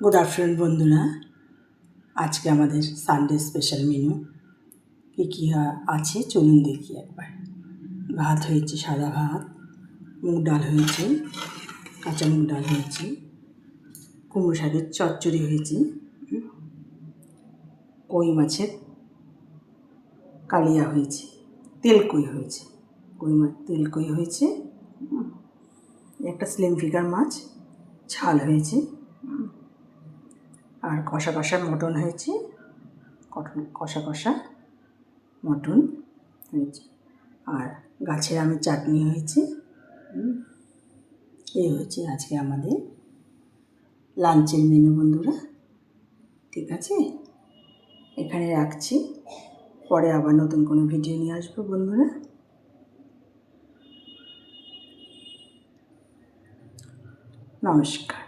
Good afternoon বন্ধুরা, আজকে আমাদের সানডে স্পেশাল মেনু কী কী আছে চলুন দেখি একবার। ভাত হয়েছে, সাদা ভাত, মুগ ডাল হয়েছে, কাঁচা মুগ ডাল হয়েছে, কুমড়ো শাকের চচ্চড়ি হয়েছে, কই মাছের কালিয়া হয়েছে, তেলকই হয়েছে, তেলকই হয়েছে, একটা স্লিম ফিগার মাছ ঝাল হয়েছে, আর কষা কষা মটন হয়েছে, কষা কষা মটন হয়েছে, আর গাছের আমের চাটনি হয়েছে। এই হচ্ছে আজকে আমাদের লাঞ্চের মেনু বন্ধুরা। ঠিক আছে, এখানে রাখছি, পরে আবার নতুন কোনো ভিডিও নিয়ে আসবো বন্ধুরা। নমস্কার।